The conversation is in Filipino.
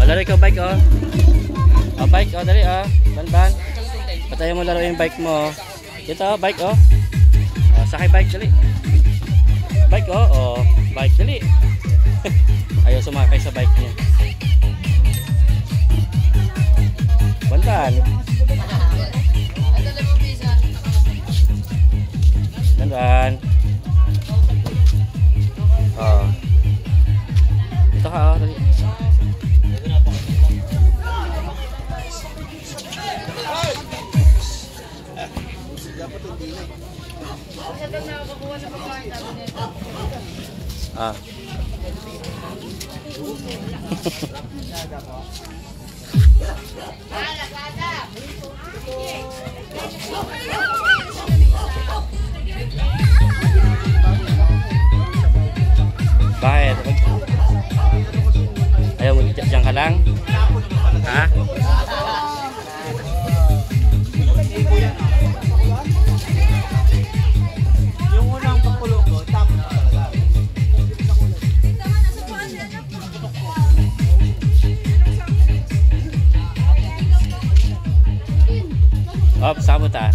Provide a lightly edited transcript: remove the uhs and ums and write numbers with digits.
Laro ikaw bike oh. Oh bike oh, dali oh. Ban. Patayin mo laro yung bike mo. Dito oh, bike oh. Oh, sakay bike dali. Bike oh, oh, bike dali. Ayaw sumakay sa bike niya. Bandan. Bandan. Oh. Ito ka oh, dali. Ah. Bakit? Ayaw mo dyan ka lang? Ha? Yung unang pakulo ko, tapos na talaga. Oh, sabot ah.